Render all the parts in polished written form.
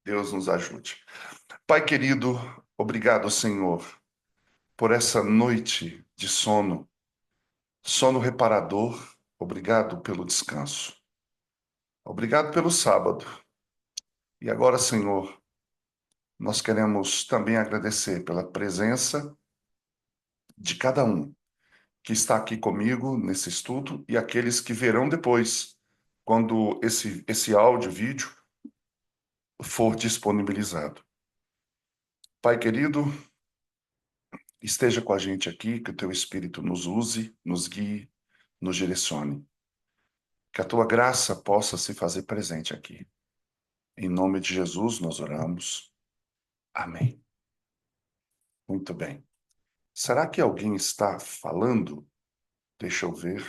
Deus nos ajude. Pai querido, obrigado, Senhor, por essa noite de sono, sono reparador. Obrigado pelo descanso. Obrigado pelo sábado. E agora, Senhor, nós queremos também agradecer pela presença de cada um que está aqui comigo nesse estudo e aqueles que verão depois, quando esse áudio, vídeo for disponibilizado. Pai querido, esteja com a gente aqui, que o teu Espírito nos use, nos guie, nos direcione. Que a tua graça possa se fazer presente aqui. Em nome de Jesus nós oramos. Amém. Muito bem. Será que alguém está falando? Deixa eu ver.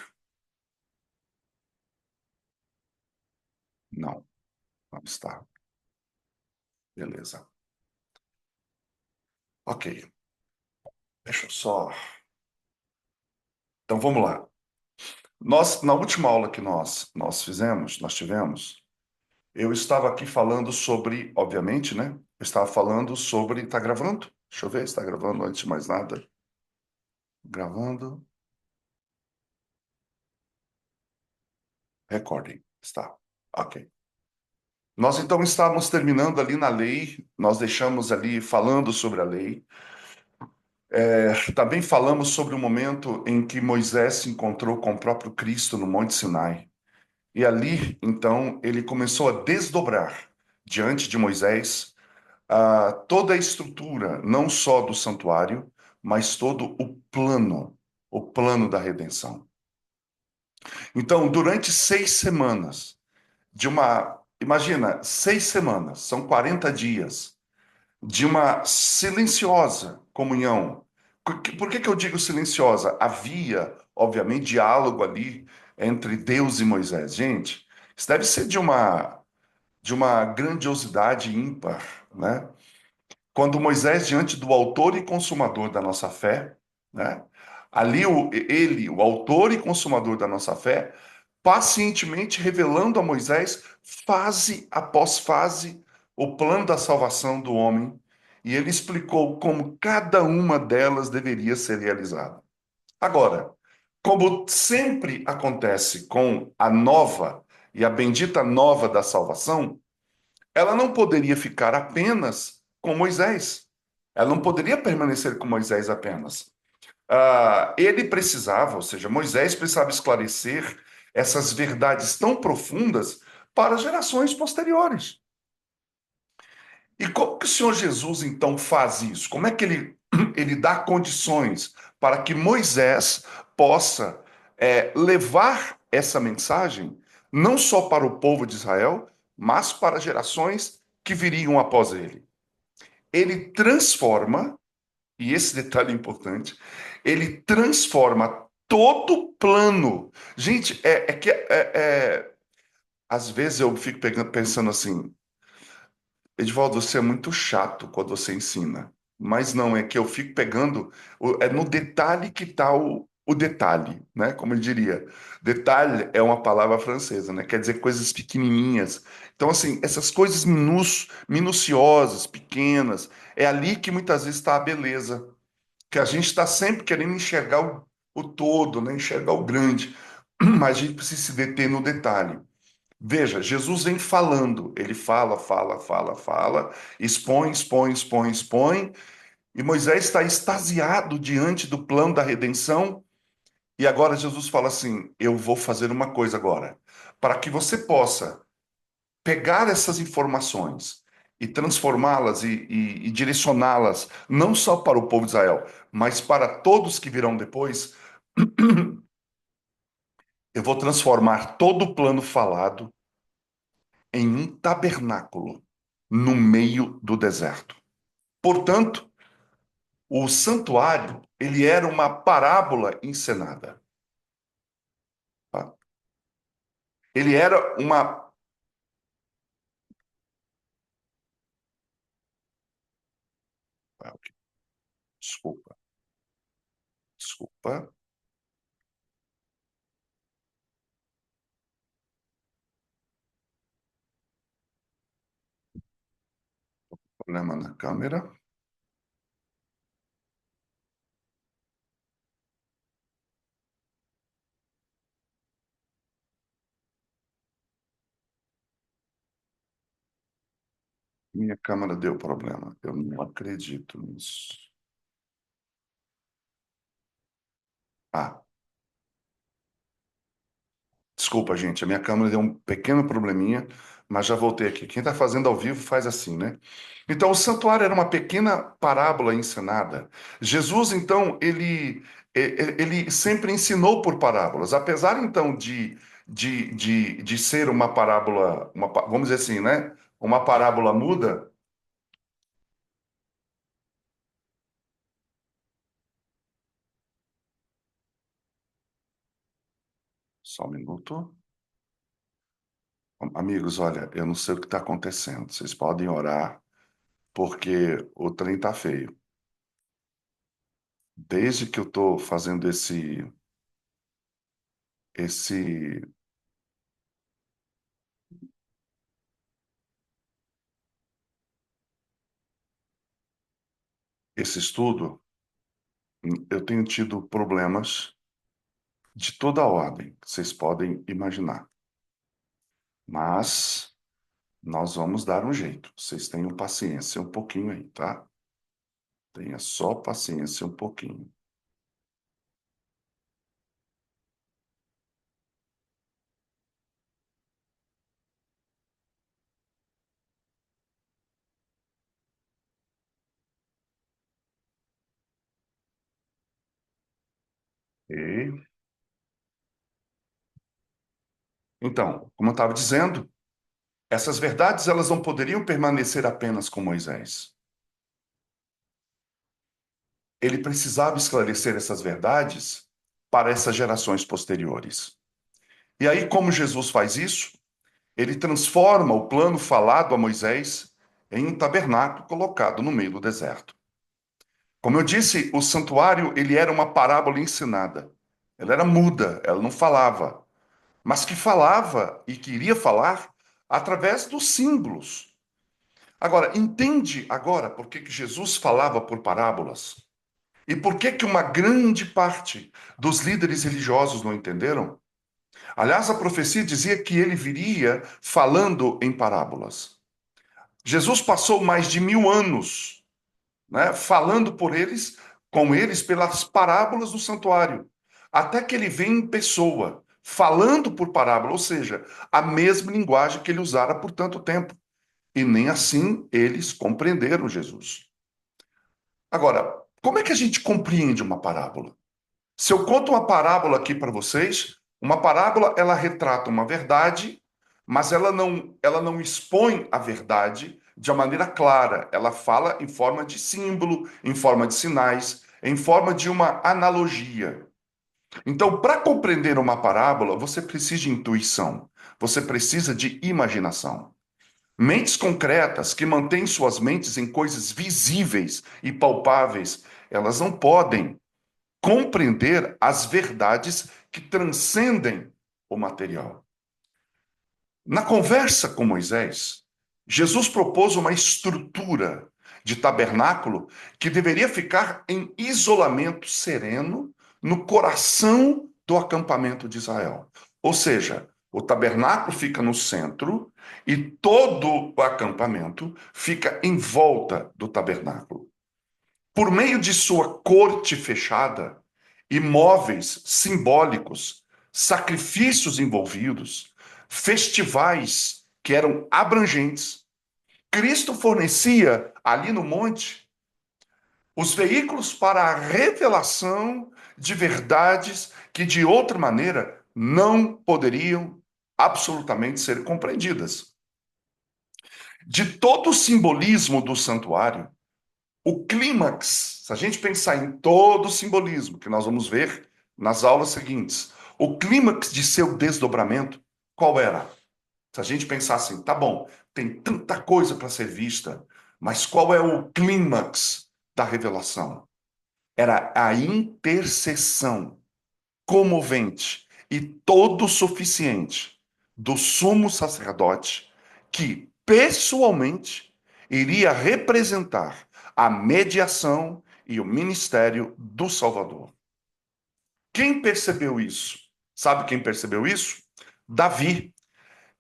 Não, não está. Beleza. Ok. Deixa eu só. Então vamos lá. Na última aula que nós tivemos, eu estava aqui falando sobre, obviamente, né? Eu estava falando sobre. Está gravando? Deixa eu ver se está gravando antes de mais nada. Gravando. Recording. Está. Ok. Nós então estávamos terminando ali na lei, nós deixamos ali falando sobre a lei. Também falamos sobre o momento em que Moisés se encontrou com o próprio Cristo no Monte Sinai. E ali, então, ele começou a desdobrar diante de Moisés toda a estrutura, não só do santuário, mas todo o plano da redenção. Então, durante 6 semanas, imagina, 6 semanas, são 40 dias, de uma silenciosa comunhão. Por que eu digo silenciosa? Havia, obviamente, diálogo ali entre Deus e Moisés. Gente, isso deve ser de uma grandiosidade ímpar, né? Quando Moisés, diante do autor e consumador da nossa fé, né? Ali ele, o autor e consumador da nossa fé, pacientemente revelando a Moisés, fase após fase, o plano da salvação do homem, e ele explicou como cada uma delas deveria ser realizada. Agora, como sempre acontece com a nova e a bendita nova da salvação, ela não poderia ficar apenas com Moisés. Ela não poderia permanecer com Moisés apenas. Ele precisava, ou seja, Moisés precisava esclarecer essas verdades tão profundas para gerações posteriores. E como que o Senhor Jesus então faz isso? Como é que ele dá condições para que Moisés possa levar essa mensagem não só para o povo de Israel, mas para gerações que viriam após ele? Ele transforma, e esse detalhe é importante, ele transforma todo o plano. Gente, às vezes eu fico pensando assim, Edivaldo, você é muito chato quando você ensina. Mas não, é que eu fico pegando, é no detalhe que está o detalhe, né? Como eu diria. Detalhe é uma palavra francesa, né? Quer dizer coisas pequenininhas. Então, assim, essas coisas minuciosas, pequenas, é ali que muitas vezes está a beleza. Que a gente está sempre querendo enxergar o todo, né? Enxergar o grande. Mas a gente precisa se deter no detalhe. Veja, Jesus vem falando, ele fala, fala, fala, fala, expõe, expõe, expõe, expõe, e Moisés está extasiado diante do plano da redenção, e agora Jesus fala assim: eu vou fazer uma coisa agora, para que você possa pegar essas informações e transformá-las e direcioná-las, não só para o povo de Israel, mas para todos que virão depois. Eu vou transformar todo o plano falado em um tabernáculo no meio do deserto. Portanto, o santuário, ele era uma parábola encenada. Tá? Ele era uma... Desculpa, desculpa. Problema na câmera. Minha câmera deu problema. Eu não acredito nisso. Ah, desculpa, gente. A minha câmera deu um pequeno probleminha, mas já voltei aqui. Quem está fazendo ao vivo faz assim, né? Então, o santuário era uma pequena parábola ensinada. Jesus, então, ele sempre ensinou por parábolas. Apesar, então, de ser uma parábola, vamos dizer assim, né? Uma parábola muda. Só um minuto. Amigos, olha, eu não sei o que está acontecendo. Vocês podem orar, porque o trem tá feio. Desde que eu estou fazendo esse, esse estudo, eu tenho tido problemas de toda a ordem, que vocês podem imaginar. Mas nós vamos dar um jeito. Vocês tenham paciência um pouquinho aí, tá? Tenha só paciência um pouquinho. Ok? Então, como eu estava dizendo, essas verdades elas não poderiam permanecer apenas com Moisés. Ele precisava esclarecer essas verdades para essas gerações posteriores. E aí, como Jesus faz isso? Ele transforma o plano falado a Moisés em um tabernáculo colocado no meio do deserto. Como eu disse, o santuário ele era uma parábola ensinada. Ela era muda, ela não falava, mas que falava e queria falar através dos símbolos. Agora, entende agora por que Jesus falava por parábolas? E por que uma grande parte dos líderes religiosos não entenderam? Aliás, a profecia dizia que ele viria falando em parábolas. Jesus passou mais de 1000 anos, né, falando por eles, com eles, pelas parábolas do santuário, até que ele vem em pessoa, falando por parábola, ou seja, a mesma linguagem que ele usara por tanto tempo. E nem assim eles compreenderam Jesus. Agora, como é que a gente compreende uma parábola? Se eu conto uma parábola aqui para vocês, uma parábola ela retrata uma verdade, mas ela não expõe a verdade de uma maneira clara. Ela fala em forma de símbolo, em forma de sinais, em forma de uma analogia. Então, para compreender uma parábola, você precisa de intuição, você precisa de imaginação. Mentes concretas que mantêm suas mentes em coisas visíveis e palpáveis, elas não podem compreender as verdades que transcendem o material. Na conversa com Moisés, Jesus propôs uma estrutura de tabernáculo que deveria ficar em isolamento sereno no coração do acampamento de Israel. Ou seja, o tabernáculo fica no centro e todo o acampamento fica em volta do tabernáculo. Por meio de sua corte fechada, imóveis simbólicos, sacrifícios envolvidos, festivais que eram abrangentes, Cristo fornecia ali no monte os veículos para a revelação de verdades que de outra maneira não poderiam absolutamente ser compreendidas. De todo o simbolismo do santuário, o clímax, se a gente pensar em todo o simbolismo que nós vamos ver nas aulas seguintes, o clímax de seu desdobramento, qual era? Se a gente pensar assim, tá bom, tem tanta coisa para ser vista, mas qual é o clímax da revelação? Era a intercessão comovente e todo suficiente do sumo sacerdote que pessoalmente iria representar a mediação e o ministério do Salvador. Quem percebeu isso? Sabe quem percebeu isso? Davi.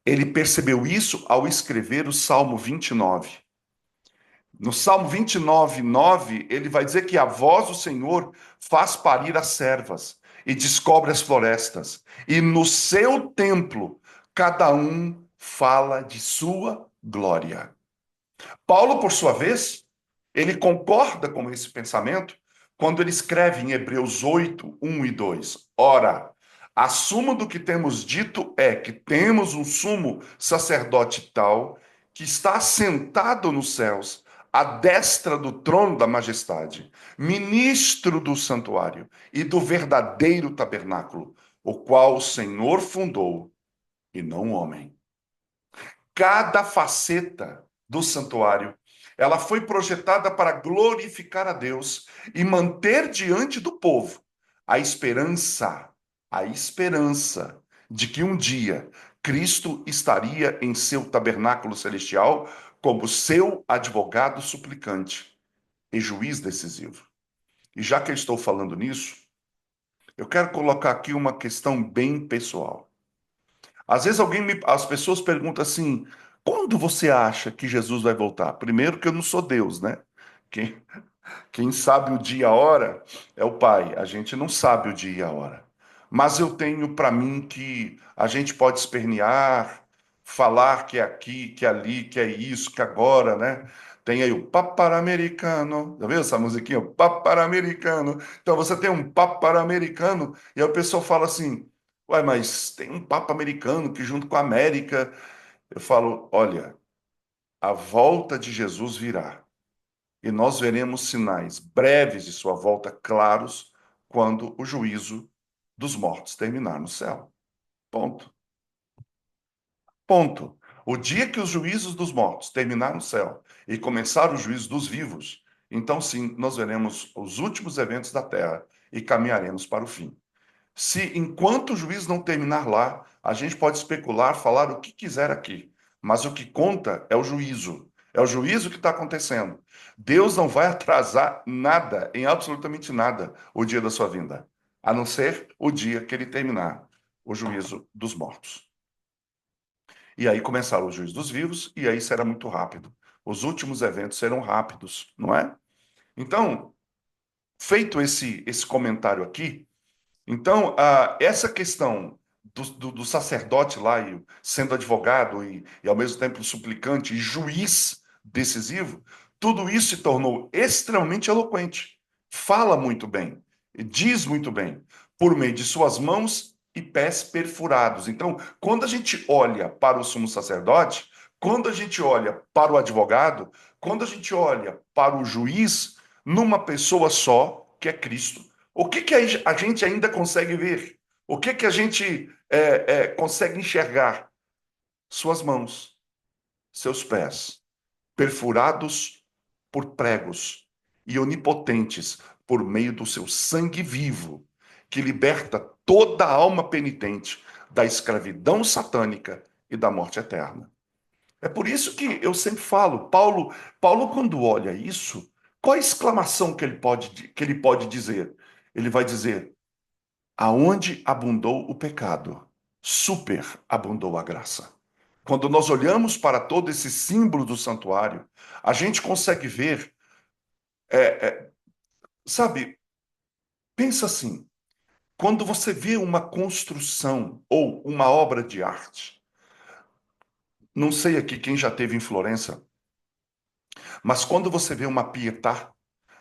Ele percebeu isso ao escrever o Salmo 29. No Salmo 29, 9, ele vai dizer que a voz do Senhor faz parir as servas e descobre as florestas. E no seu templo, cada um fala de sua glória. Paulo, por sua vez, ele concorda com esse pensamento quando ele escreve em Hebreus 8, 1 e 2. Ora, a suma do que temos dito é que temos um sumo sacerdote tal que está sentado nos céus, à destra do trono da majestade, ministro do santuário e do verdadeiro tabernáculo, o qual o Senhor fundou e não o homem. Cada faceta do santuário, ela foi projetada para glorificar a Deus e manter diante do povo a esperança de que um dia Cristo estaria em seu tabernáculo celestial como seu advogado suplicante e juiz decisivo. E já que eu estou falando nisso, eu quero colocar aqui uma questão bem pessoal. Às vezes as pessoas perguntam assim: quando você acha que Jesus vai voltar? Primeiro que eu não sou Deus, né? Quem, quem sabe o dia e a hora é o Pai. A gente não sabe o dia e a hora. Mas eu tenho para mim que a gente pode espernear, falar que é aqui, que é ali, que é isso, que agora, né? Tem aí o Paparamericano. Já viu essa musiquinha? O Paparamericano. Então você tem um Paparamericano e aí o pessoal fala assim: ué, mas tem um Papa americano que junto com a América. Eu falo: olha, a volta de Jesus virá. E nós veremos sinais breves de sua volta claros quando o juízo dos mortos terminar no céu. Ponto. Ponto. O dia que os juízos dos mortos terminar no céu e começar o juízo dos vivos, então sim, nós veremos os últimos eventos da terra e caminharemos para o fim. Se enquanto o juízo não terminar lá, a gente pode especular, falar o que quiser aqui, mas o que conta é o juízo. É o juízo que está acontecendo. Deus não vai atrasar nada, em absolutamente nada, o dia da sua vinda, a não ser o dia que ele terminar o juízo dos mortos. E aí começará o juízo dos vivos, e aí será muito rápido. Os últimos eventos serão rápidos, não é? Então, feito esse comentário aqui, então, essa questão do sacerdote lá, sendo advogado e, ao mesmo tempo suplicante e juiz decisivo, tudo isso se tornou extremamente eloquente. Fala muito bem, diz muito bem, por meio de suas mãos e pés perfurados. Então, quando a gente olha para o sumo sacerdote, quando a gente olha para o advogado, quando a gente olha para o juiz, numa pessoa só, que é Cristo, o que a gente ainda consegue ver? O que a gente consegue enxergar? Suas mãos, seus pés, perfurados por pregos e onipotentes por meio do seu sangue vivo, que liberta toda a alma penitente da escravidão satânica e da morte eterna. É por isso que eu sempre falo, Paulo quando olha isso, qual a exclamação que ele pode dizer? Ele vai dizer: aonde abundou o pecado, superabundou a graça. Quando nós olhamos para todo esse símbolo do santuário, a gente consegue ver, é, é, sabe, pensa assim, quando você vê uma construção ou uma obra de arte, não sei aqui quem já teve em Florença, mas quando você vê uma Pietà,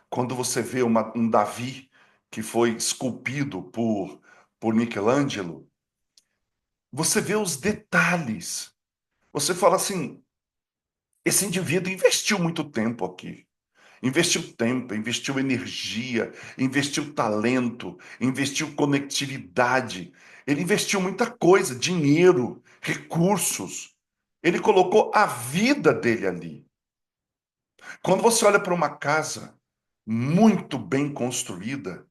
quando você vê um Davi que foi esculpido por Michelangelo, você vê os detalhes. Você fala assim: esse indivíduo investiu muito tempo aqui. Investiu tempo, investiu energia, investiu talento, investiu conectividade. Ele investiu muita coisa, dinheiro, recursos. Ele colocou a vida dele ali. Quando você olha para uma casa muito bem construída,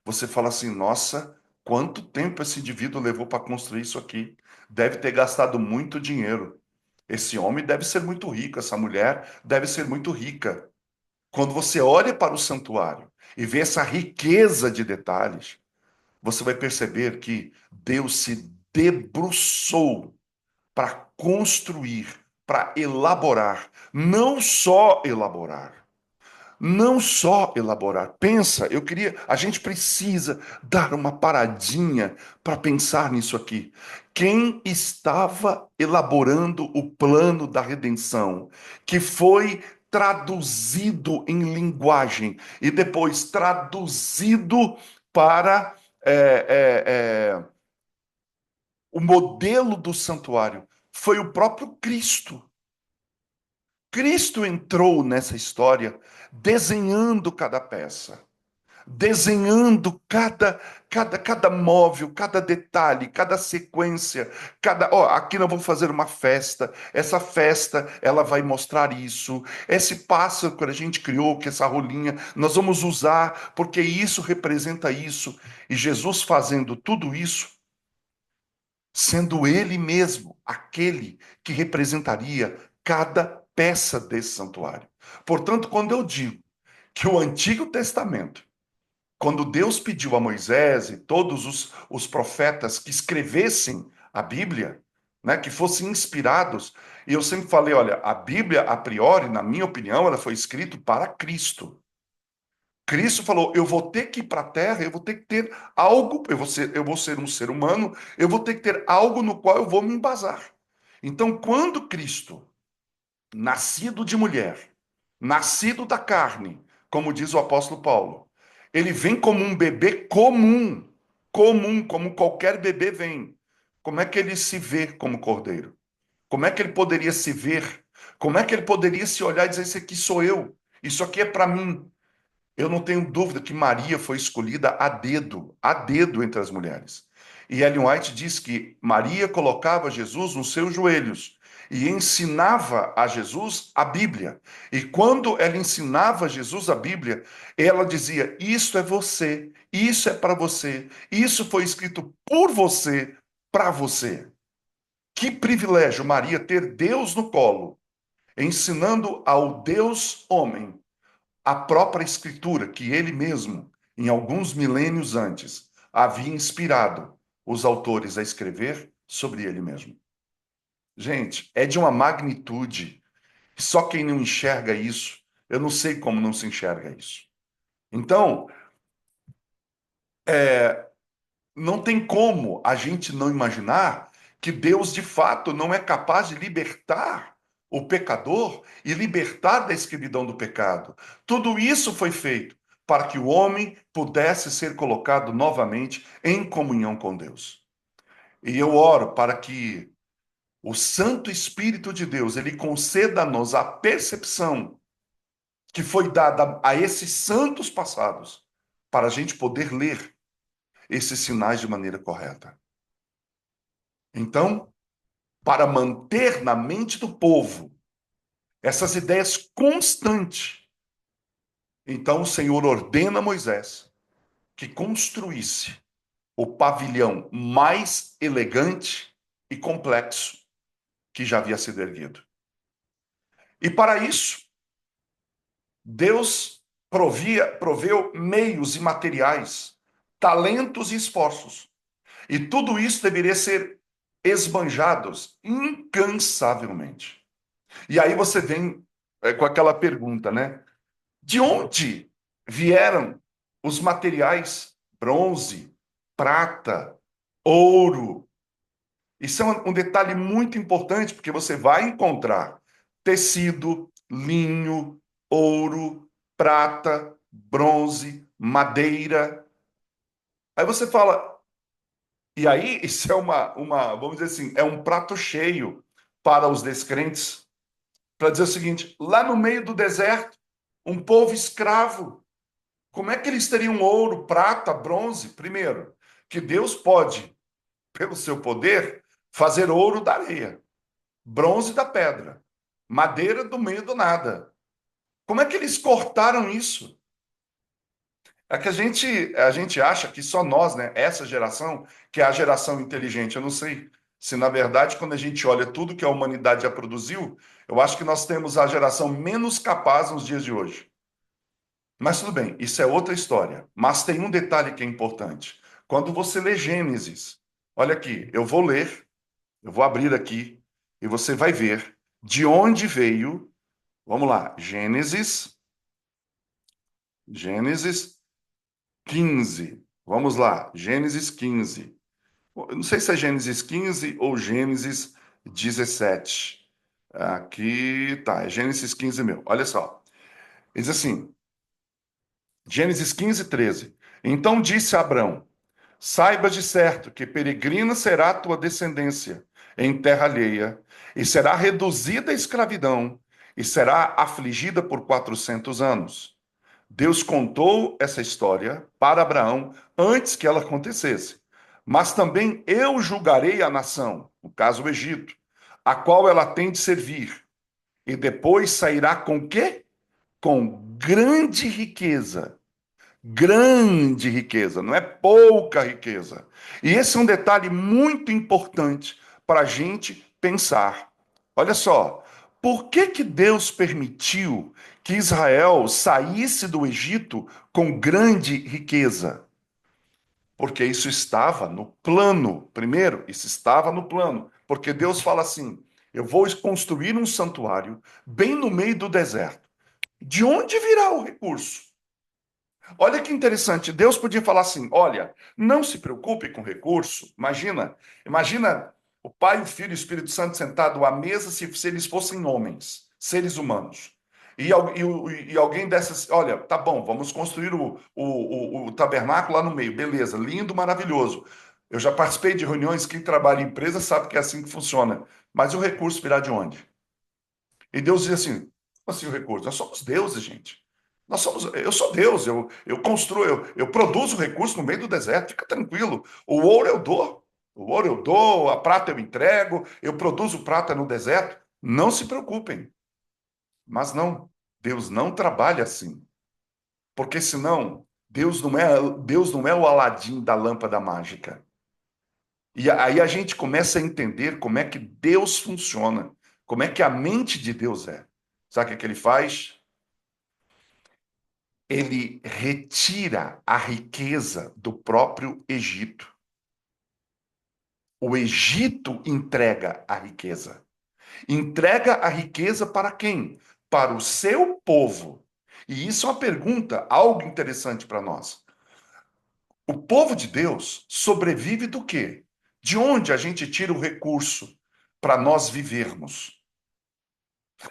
você fala assim: nossa, quanto tempo esse indivíduo levou para construir isso aqui? Deve ter gastado muito dinheiro. Esse homem deve ser muito rico, essa mulher deve ser muito rica. Quando você olha para o santuário e vê essa riqueza de detalhes, você vai perceber que Deus se debruçou para construir, para elaborar, não só elaborar. Não só elaborar. Pensa, a gente precisa dar uma paradinha para pensar nisso aqui. Quem estava elaborando o plano da redenção, que foi traduzido em linguagem e depois traduzido para o modelo do santuário, foi o próprio Cristo. Cristo entrou nessa história desenhando cada peça, desenhando cada móvel, cada detalhe, cada sequência, aqui nós vamos fazer uma festa. Essa festa, ela vai mostrar isso. Esse pássaro que a gente criou, que essa rolinha, nós vamos usar porque isso representa isso. E Jesus fazendo tudo isso, sendo ele mesmo aquele que representaria cada peça desse santuário. Portanto, quando eu digo que o Antigo Testamento, quando Deus pediu a Moisés e todos os profetas que escrevessem a Bíblia, né, que fossem inspirados, e eu sempre falei, olha, a Bíblia, a priori, na minha opinião, ela foi escrita para Cristo. Cristo falou: eu vou ter que ir para a terra, eu vou ter que ter algo, eu vou ser um ser humano, eu vou ter que ter algo no qual eu vou me embasar. Então, quando Cristo, nascido de mulher, nascido da carne, como diz o apóstolo Paulo, ele vem como um bebê comum, comum, como qualquer bebê vem. Como é que ele se vê como cordeiro? Como é que ele poderia se ver? Como é que ele poderia se olhar e dizer: esse aqui sou eu, isso aqui é para mim? Eu não tenho dúvida que Maria foi escolhida a dedo entre as mulheres. E Ellen White diz que Maria colocava Jesus nos seus joelhos e ensinava a Jesus a Bíblia. E quando ela ensinava a Jesus a Bíblia, ela dizia: Isso é você, isso é para você, isso foi escrito por você, para você. Que privilégio, Maria, ter Deus no colo, ensinando ao Deus homem a própria Escritura, que ele mesmo, em alguns milênios antes, havia inspirado os autores a escrever sobre ele mesmo. Gente, é de uma magnitude. Só quem não enxerga isso, eu não sei como não se enxerga isso. Então, não tem como a gente não imaginar que Deus, de fato, não é capaz de libertar o pecador e libertar da escravidão do pecado. Tudo isso foi feito para que o homem pudesse ser colocado novamente em comunhão com Deus. E eu oro para que o Santo Espírito de Deus, ele conceda-nos a percepção que foi dada a esses santos passados, para a gente poder ler esses sinais de maneira correta. Então, para manter na mente do povo essas ideias constantes, então o Senhor ordena a Moisés que construísse o pavilhão mais elegante e complexo que já havia sido erguido. E para isso, Deus proveu meios e materiais, talentos e esforços. E tudo isso deveria ser esbanjados incansavelmente. E aí você vem com aquela pergunta, né? De onde vieram os materiais bronze, prata, ouro? Isso é um detalhe muito importante, porque você vai encontrar tecido, linho, ouro, prata, bronze, madeira. Aí você fala, e aí isso é vamos dizer assim, é um prato cheio para os descrentes, para dizer o seguinte: lá no meio do deserto, um povo escravo, como é que eles teriam ouro, prata, bronze? Primeiro, que Deus pode, pelo seu poder, fazer ouro da areia, bronze da pedra, madeira do meio do nada. Como é que eles cortaram isso? É que a gente acha que só nós, né, essa geração, que é a geração inteligente, eu não sei. Se, na verdade, quando a gente olha tudo que a humanidade já produziu, eu acho que nós temos a geração menos capaz nos dias de hoje. Mas tudo bem, isso é outra história. Mas tem um detalhe que é importante. Quando você lê Gênesis, olha aqui, eu vou ler, eu vou abrir aqui, e você vai ver de onde veio. Vamos lá, Gênesis 15. Vamos lá, Gênesis 15. Eu não sei se é Gênesis 15 ou Gênesis 17. Aqui tá, é Gênesis 15 meu. Olha só. Diz assim, Gênesis 15, 13. Então disse Abrão: Saibas de certo que peregrina será a tua descendência em terra alheia, e será reduzida à escravidão, e será afligida por 400 anos. Deus contou essa história para Abraão antes que ela acontecesse. Mas também eu julgarei a nação, no caso o Egito, a qual ela tem de servir, e depois sairá com quê? Com grande riqueza, não é pouca riqueza. E esse é um detalhe muito importante para a gente pensar. Olha só, por que que Deus permitiu que Israel saísse do Egito com grande riqueza? Porque isso estava no plano. Primeiro, isso estava no plano. Porque Deus fala assim: eu vou construir um santuário bem no meio do deserto. De onde virá o recurso? Olha que interessante, Deus podia falar assim: olha, não se preocupe com recurso. Imagina o Pai, o Filho e o Espírito Santo sentado à mesa se eles fossem homens, seres humanos. E alguém dessas, olha, tá bom, vamos construir o tabernáculo lá no meio, beleza, lindo, maravilhoso. Eu já participei de reuniões, quem trabalha em empresa sabe que é assim que funciona. Mas o recurso virá de onde? E Deus diz assim: como assim o recurso? Nós somos deuses, gente. Eu sou Deus, eu construo, eu produzo recurso no meio do deserto, fica tranquilo. O ouro eu dou, a prata eu entrego, eu produzo prata no deserto. Não se preocupem. Mas não, Deus não trabalha assim. Porque senão, Deus não é o Aladim da lâmpada mágica. E aí a gente começa a entender como é que Deus funciona, como é que a mente de Deus é. Sabe o que ele faz? Ele retira a riqueza do próprio Egito. O Egito entrega a riqueza. Entrega a riqueza para quem? Para o seu povo. E isso é uma pergunta, algo interessante para nós. O povo de Deus sobrevive do quê? De onde a gente tira o recurso para nós vivermos?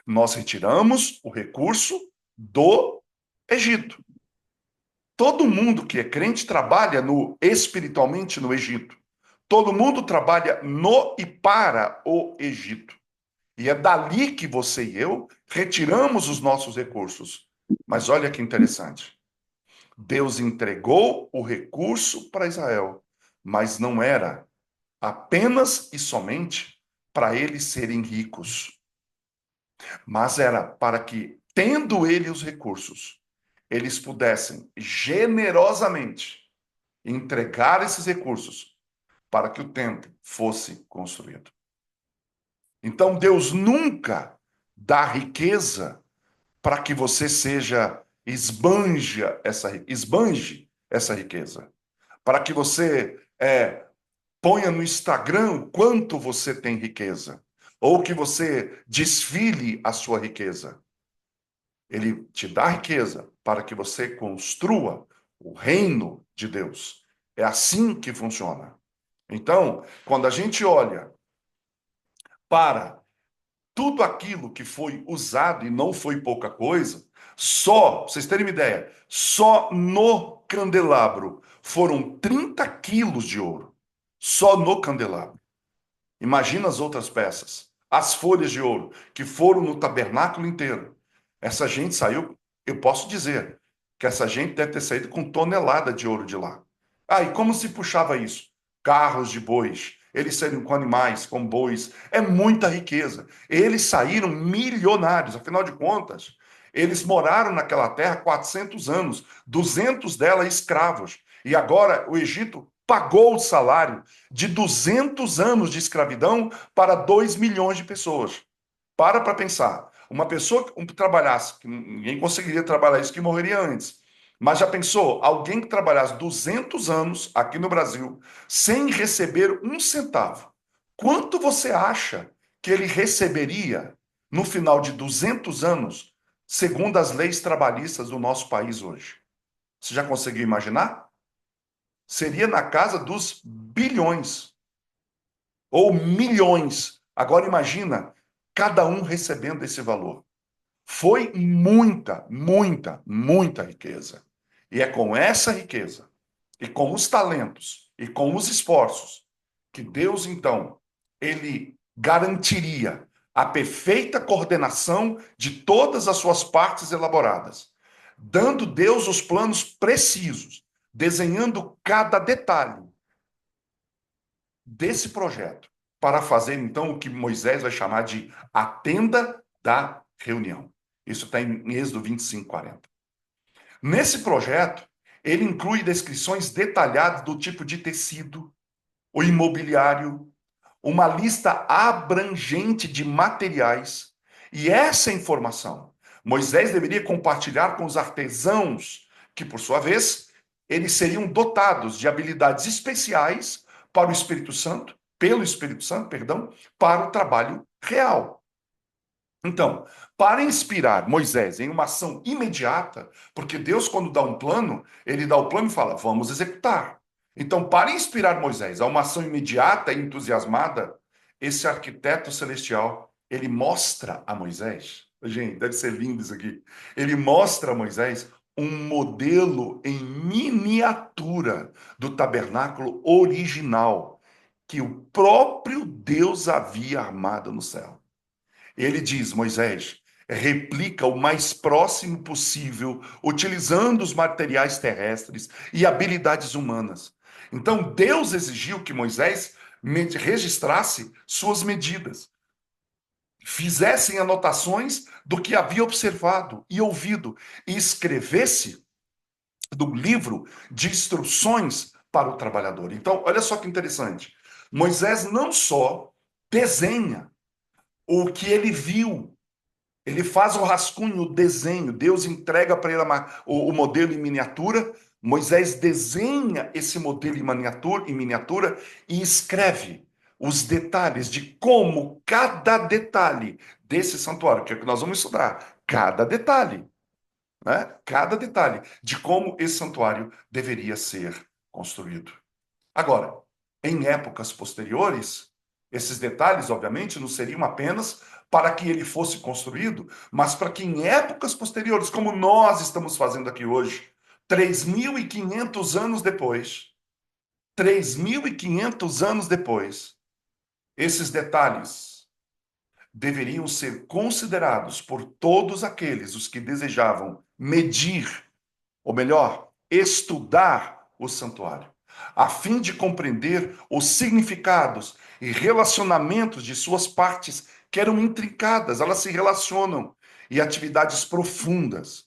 Nós retiramos o recurso do Egito. Todo mundo que é crente trabalha no espiritualmente no Egito. Todo mundo trabalha no e para o Egito. E é dali que você e eu retiramos os nossos recursos. Mas olha que interessante. Deus entregou o recurso para Israel, mas não era apenas e somente para eles serem ricos, mas era para que, tendo ele os recursos, eles pudessem generosamente entregar esses recursos para que o templo fosse construído. Então Deus nunca dá riqueza para que você seja esbanje essa riqueza, para que você ponha no Instagram o quanto você tem riqueza, ou que você desfile a sua riqueza. Ele te dá riqueza para que você construa o reino de Deus. É assim que funciona. Então, quando a gente olha para tudo aquilo que foi usado, e não foi pouca coisa, só, pra vocês terem uma ideia, só no candelabro foram 30 quilos de ouro. Só no candelabro. Imagina as outras peças. As folhas de ouro que foram no tabernáculo inteiro. Essa gente saiu, eu posso dizer, que essa gente deve ter saído com tonelada de ouro de lá. Ah, e como se puxava isso? Carros de bois, eles saíram com animais, com bois, é muita riqueza. Eles saíram milionários, afinal de contas, eles moraram naquela terra 400 anos, 200 dela escravos. E agora o Egito pagou o salário de 200 anos de escravidão para 2 milhões de pessoas. Para pensar. Uma pessoa que trabalhasse, que ninguém conseguiria trabalhar isso, que morreria antes. Mas já pensou? Alguém que trabalhasse 200 anos aqui no Brasil sem receber um centavo. Quanto você acha que ele receberia no final de 200 anos, segundo as leis trabalhistas do nosso país hoje? Você já conseguiu imaginar? Seria na casa dos bilhões ou milhões. Agora imagina cada um recebendo esse valor. Foi muita, muita, muita riqueza. E é com essa riqueza, e com os talentos, e com os esforços, que Deus, então, ele garantiria a perfeita coordenação de todas as suas partes elaboradas, dando Deus os planos precisos, desenhando cada detalhe desse projeto, para fazer, então, o que Moisés vai chamar de a tenda da reunião. Isso está em Êxodo 25, 40. Nesse projeto, ele inclui descrições detalhadas do tipo de tecido, o imobiliário, uma lista abrangente de materiais. E essa informação Moisés deveria compartilhar com os artesãos, que, por sua vez, eles seriam dotados de habilidades especiais para o Espírito Santo, pelo Espírito Santo, perdão, para o trabalho real. Então, para inspirar Moisés em uma ação imediata, porque Deus, quando dá um plano, ele dá o plano e fala, vamos executar. Então, para inspirar Moisés a uma ação imediata e entusiasmada, esse arquiteto celestial, ele mostra a Moisés, gente, deve ser lindo isso aqui, ele mostra a Moisés um modelo em miniatura do tabernáculo original, que o próprio Deus havia armado no céu. Ele diz, Moisés, replica o mais próximo possível, utilizando os materiais terrestres e habilidades humanas. Então, Deus exigiu que Moisés registrasse suas medidas, fizessem anotações do que havia observado e ouvido, e escrevesse do livro de instruções para o trabalhador. Então, olha só que interessante. Moisés não só desenha o que ele viu, ele faz o rascunho, o desenho. Deus entrega para ele o modelo em miniatura. Moisés desenha esse modelo em miniatura e escreve os detalhes de como cada detalhe desse santuário, que é o que nós vamos estudar, cada detalhe, né? Cada detalhe de como esse santuário deveria ser construído. Agora, em épocas posteriores, esses detalhes, obviamente, não seriam apenas para que ele fosse construído, mas para que em épocas posteriores, como nós estamos fazendo aqui hoje, 3.500 anos depois, 3.500 anos depois, esses detalhes deveriam ser considerados por todos aqueles os que desejavam medir, ou melhor, estudar o santuário, a fim de compreender os significados e relacionamentos de suas partes que eram intrincadas, elas se relacionam, e atividades profundas,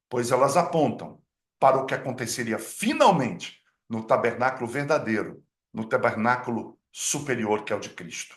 pois elas apontam para o que aconteceria finalmente no tabernáculo verdadeiro, no tabernáculo superior que é o de Cristo.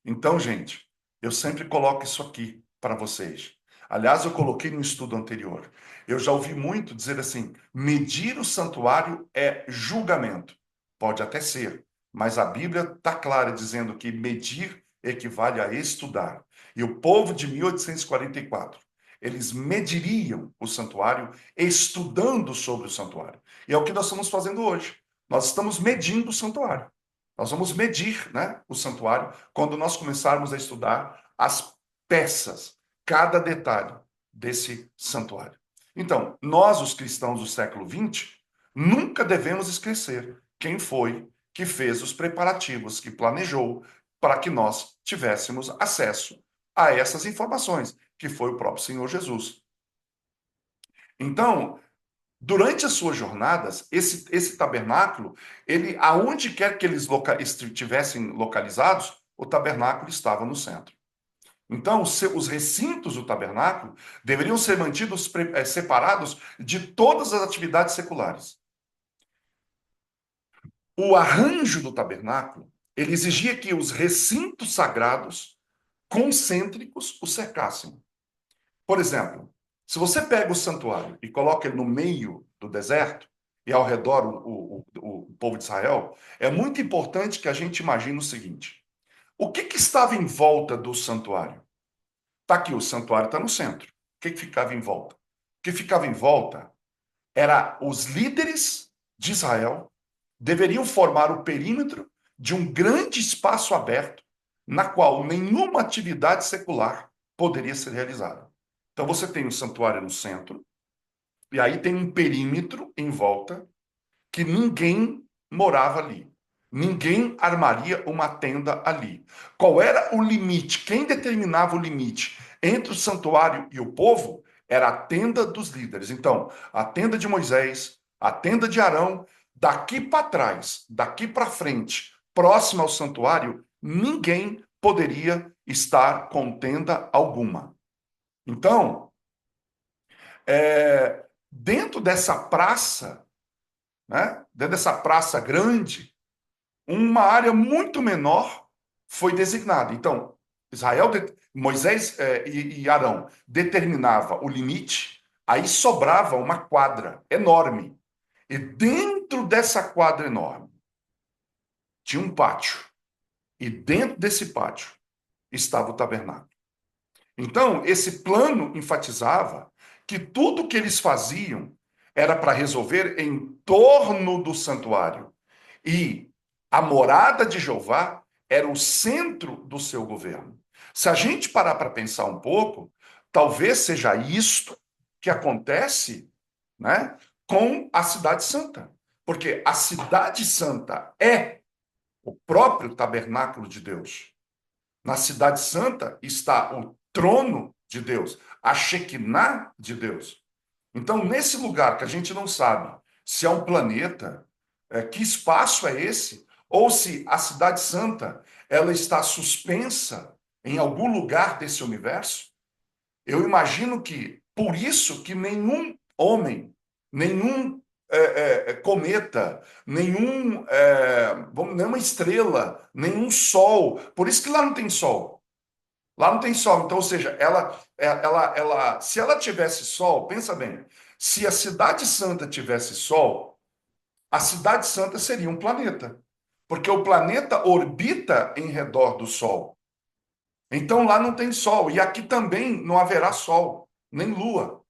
Então, gente, eu sempre coloco isso aqui para vocês. Aliás, eu coloquei no estudo anterior. Eu já ouvi muito dizer assim: medir o santuário é julgamento. Pode até ser, mas a Bíblia está clara dizendo que medir equivale a estudar. E o povo de 1844, eles mediriam o santuário estudando sobre o santuário. E é o que nós estamos fazendo hoje. Nós estamos medindo o santuário. Nós vamos medir, né, o santuário quando nós começarmos a estudar as peças, cada detalhe desse santuário. Então, nós, os cristãos do século XX, nunca devemos esquecer quem foi que fez os preparativos, que planejou para que nós tivéssemos acesso a essas informações, que foi o próprio Senhor Jesus. Então, durante as suas jornadas, esse tabernáculo, ele, aonde quer que eles estivessem localizados, o tabernáculo estava no centro. Então, os recintos do tabernáculo deveriam ser mantidos separados de todas as atividades seculares. o arranjo do tabernáculo, ele exigia que os recintos sagrados concêntricos o cercassem. Por exemplo, se você pega o santuário e coloca ele no meio do deserto, e ao redor o povo de Israel, é muito importante que a gente imagine o seguinte: o que estava em volta do santuário? Está aqui, o santuário está no centro. O que ficava em volta? O que ficava em volta era os líderes de Israel deveriam formar o perímetro de um grande espaço aberto, na qual nenhuma atividade secular poderia ser realizada. Então você tem o santuário no centro, e aí tem um perímetro em volta que ninguém morava ali. Ninguém armaria uma tenda ali. Qual era o limite? Quem determinava o limite entre o santuário e o povo era a tenda dos líderes. Então, a tenda de Moisés, a tenda de Arão, daqui para trás, daqui para frente, próximo ao santuário, ninguém poderia estar com tenda alguma. Então, dentro dessa praça, né, dentro dessa praça grande, uma área muito menor foi designada. Então, Moisés e Arão determinava o limite, aí sobrava uma quadra enorme. E dentro dessa quadra enorme tinha um pátio. E dentro desse pátio estava o tabernáculo. Então, esse plano enfatizava que tudo que eles faziam era para resolver em torno do santuário. E a morada de Jeová era o centro do seu governo. Se a gente parar para pensar um pouco, talvez seja isto que acontece, né, com a Cidade Santa. Porque a Cidade Santa é o próprio tabernáculo de Deus. Na Cidade Santa está o trono de Deus, a Shekinah de Deus. Então, nesse lugar que a gente não sabe se é um planeta, que espaço é esse, ou se a Cidade Santa ela está suspensa em algum lugar desse universo, eu imagino que por isso que nenhum homem, nenhum cometa, nenhuma estrela, nenhum sol, por isso que lá não tem sol. Lá não tem sol. Então, ou seja, se ela tivesse sol, pensa bem, se a Cidade Santa tivesse sol, a Cidade Santa seria um planeta, porque o planeta orbita em redor do Sol. Então lá não tem sol. E aqui também não haverá sol, nem lua.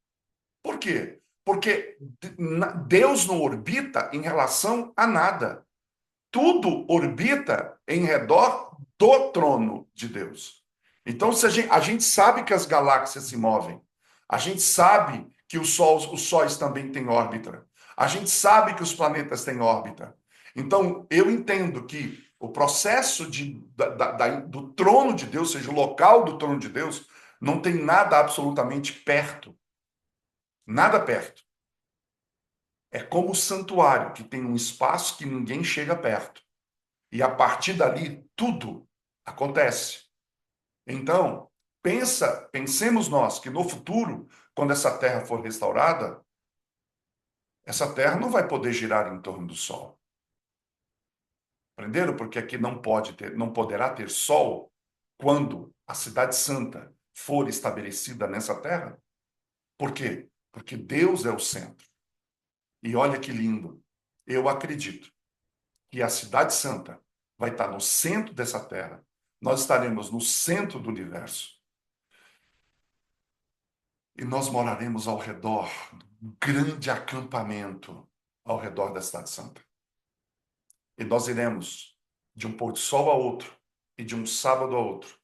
Por quê? Porque Deus não orbita em relação a nada. Tudo orbita em redor do trono de Deus. Então, se a gente sabe que as galáxias se movem, a gente sabe que os sóis também têm órbita, a gente sabe que os planetas têm órbita. Então, eu entendo que o processo do trono de Deus, seja o local do trono de Deus, não tem nada absolutamente perto. Nada perto. É como o santuário, que tem um espaço que ninguém chega perto. E a partir dali, tudo acontece. Então, pensemos nós que no futuro, quando essa terra for restaurada, essa terra não vai poder girar em torno do sol. Entenderam? Porque aqui não poderá ter sol quando a cidade santa for estabelecida nessa terra. Por quê? Porque Deus é o centro. E olha que lindo. Eu acredito que a cidade santa vai estar no centro dessa terra. Nós estaremos no centro do universo. E nós moraremos ao redor do grande acampamento ao redor da cidade santa. E nós iremos de um pôr do sol a outro, e de um sábado a outro,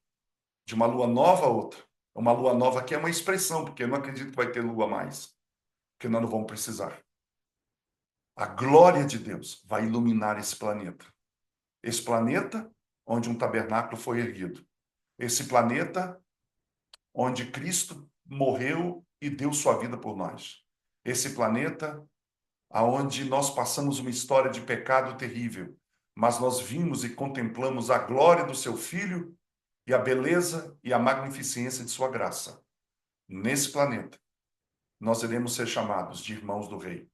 de uma lua nova a outra. Uma lua nova aqui é uma expressão, porque eu não acredito que vai ter lua mais, porque nós não vamos precisar. A glória de Deus vai iluminar esse planeta. Esse planeta onde um tabernáculo foi erguido. Esse planeta onde Cristo morreu e deu sua vida por nós. Esse planeta aonde nós passamos uma história de pecado terrível, mas nós vimos e contemplamos a glória do seu Filho e a beleza e a magnificência de sua graça. Nesse planeta, nós iremos ser chamados de irmãos do Rei.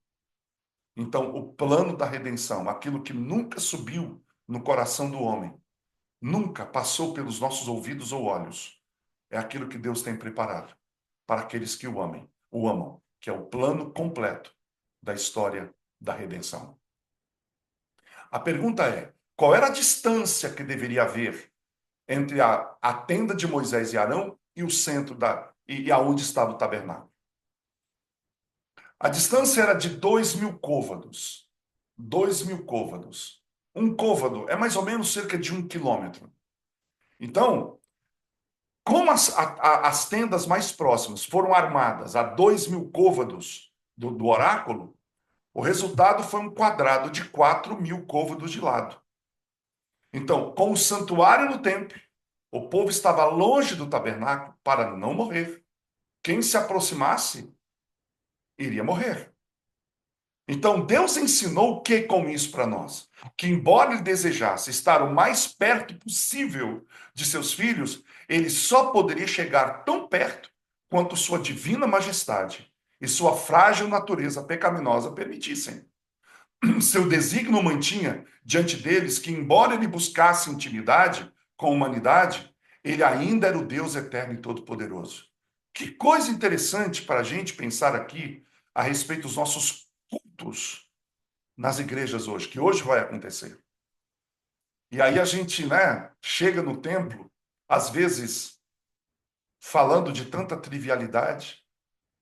Então, o plano da redenção, aquilo que nunca subiu no coração do homem, nunca passou pelos nossos ouvidos ou olhos, é aquilo que Deus tem preparado para aqueles que o amam, que é o plano completo da história da redenção. A pergunta é: qual era a distância que deveria haver entre a tenda de Moisés e Arão e o centro e aonde estava o tabernáculo? A distância era de 2.000 côvados. 2.000 côvados. Um côvado é mais ou menos cerca de 1 quilômetro. Então, como as tendas mais próximas foram armadas a 2.000 côvados do oráculo, o resultado foi um quadrado de 4.000 côvados de lado. Então, com o santuário no templo, o povo estava longe do tabernáculo para não morrer. Quem se aproximasse iria morrer. Então, Deus ensinou o que com isso para nós? Que, embora ele desejasse estar o mais perto possível de seus filhos, ele só poderia chegar tão perto quanto sua divina majestade e sua frágil natureza pecaminosa permitissem. Seu desígnio mantinha diante deles que, embora ele buscasse intimidade com a humanidade, ele ainda era o Deus eterno e todo-poderoso. Que coisa interessante para a gente pensar aqui a respeito dos nossos cultos nas igrejas hoje, que hoje vai acontecer. E aí a gente, né, chega no templo, às vezes falando de tanta trivialidade,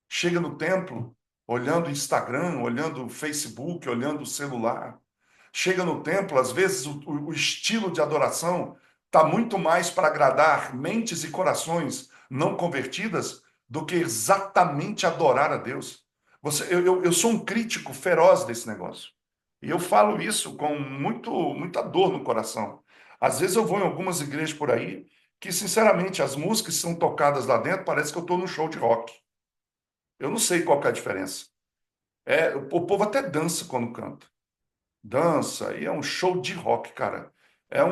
chega no templo olhando o Instagram, olhando o Facebook, olhando o celular. Chega no templo, às vezes o estilo de adoração está muito mais para agradar mentes e corações não convertidas do que exatamente adorar a Deus. Eu sou um crítico feroz desse negócio. E eu falo isso com muita dor no coração. Às vezes eu vou em algumas igrejas por aí que, sinceramente, as músicas que são tocadas lá dentro parece que eu estou num show de rock. Eu não sei qual que é a diferença. O povo até dança quando canta. Dança, e é um show de rock, cara. É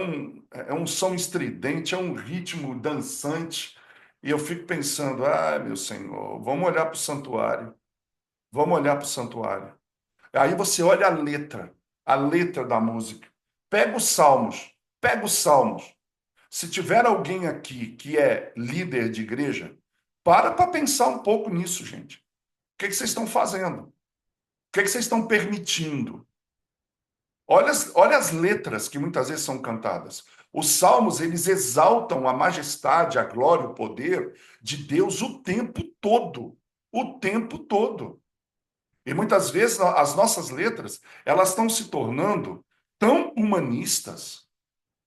um som estridente, é um ritmo dançante. E eu fico pensando, meu Senhor, vamos olhar para o santuário. Vamos olhar para o santuário. Aí você olha a letra da música. Pega os salmos. Se tiver alguém aqui que é líder de igreja, para pensar um pouco nisso, gente. O que vocês estão fazendo? O que vocês estão permitindo? Olha as letras que muitas vezes são cantadas. Os salmos, eles exaltam a majestade, a glória, o poder de Deus o tempo todo. O tempo todo. E muitas vezes as nossas letras, elas estão se tornando tão humanistas,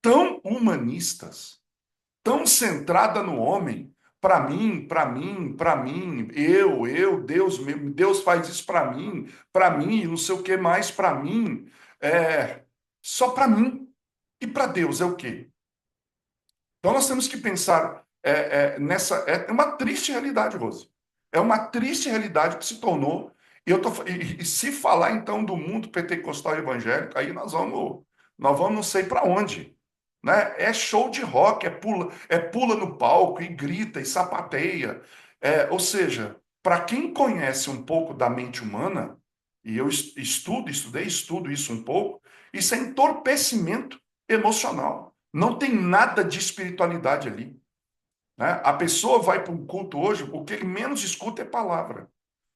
tão humanistas, tão centrada no homem, para mim, Deus faz isso para mim, não sei o que mais para mim, só para mim. E para Deus é o quê? Então nós temos que pensar nessa. É uma triste realidade, Rose. É uma triste realidade que se tornou. E se falar então do mundo pentecostal evangélico, aí nós vamos não sei para onde. Né? É show de rock, é pula no palco e grita e sapateia. Ou seja, para quem conhece um pouco da mente humana, e eu estudo isso um pouco, isso é entorpecimento emocional. Não tem nada de espiritualidade ali. Né? A pessoa vai para um culto hoje, o que ele menos escuta é palavra.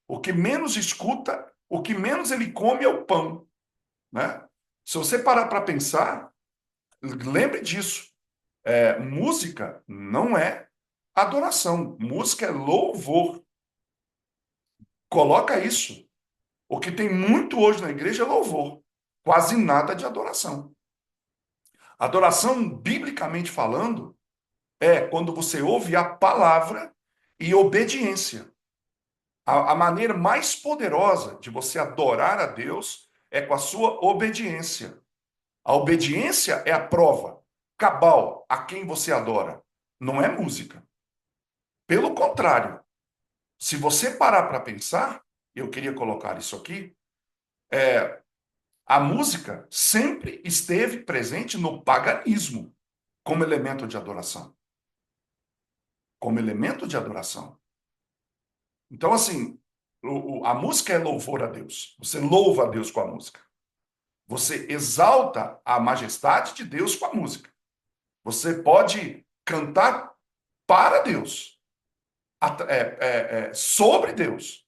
O que menos escuta, o que menos ele come é o pão. Né? Se você parar para pensar, lembre disso. Música não é adoração. Música é louvor. Coloca isso. O que tem muito hoje na igreja é louvor. Quase nada de adoração. Adoração, biblicamente falando, é quando você ouve a palavra e obediência. A maneira mais poderosa de você adorar a Deus é com a sua obediência. A obediência é a prova cabal a quem você adora. Não é música. Pelo contrário, se você parar para pensar, eu queria colocar isso aqui, a música sempre esteve presente no paganismo como elemento de adoração. Como elemento de adoração. Então, assim, A música é louvor a Deus. Você louva a Deus com a música. Você exalta a majestade de Deus com a música. Você pode cantar para Deus, sobre Deus.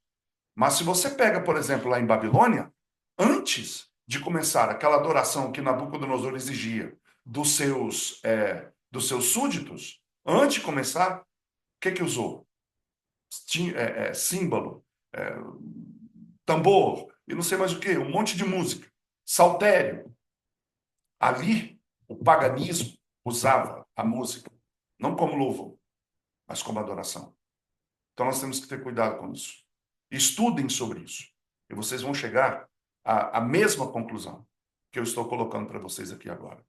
Mas se você pega, por exemplo, lá em Babilônia, antes de começar aquela adoração que Nabucodonosor exigia dos seus súditos, antes de começar, o que usou? Símbolo, é, tambor, e não sei mais o que, um monte de música, saltério. Ali, o paganismo usava a música, não como louvor, mas como adoração. Então nós temos que ter cuidado com isso. Estudem sobre isso. E vocês vão chegar à mesma conclusão que eu estou colocando para vocês aqui agora.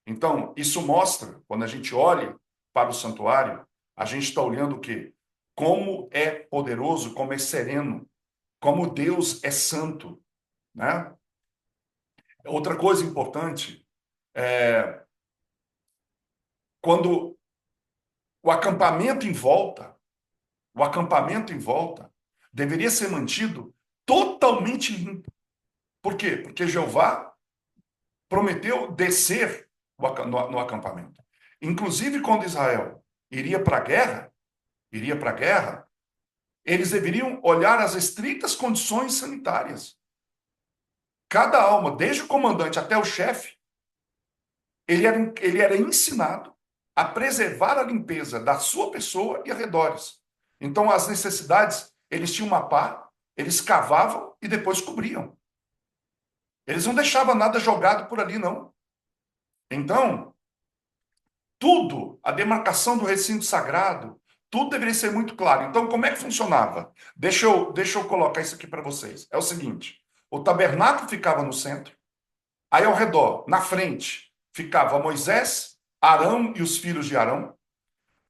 Então, isso mostra, quando a gente olha para o santuário, a gente está olhando o quê? Como é poderoso, como é sereno, como Deus é santo, né? Outra coisa importante é quando o acampamento em volta deveria ser mantido totalmente limpo. Por quê? Porque Jeová prometeu descer no acampamento. Inclusive, quando Israel iria para a guerra, eles deveriam olhar as estritas condições sanitárias. Cada alma, desde o comandante até o chefe, ele era ensinado a preservar a limpeza da sua pessoa e arredores. Então, as necessidades, eles tinham uma pá, eles cavavam e depois cobriam. Eles não deixavam nada jogado por ali, não. Então, tudo, a demarcação do recinto sagrado, tudo deveria ser muito claro. Então, como é que funcionava? Deixa eu colocar isso aqui para vocês. É o seguinte: o tabernáculo ficava no centro, aí ao redor, na frente, ficava Moisés, Arão e os filhos de Arão.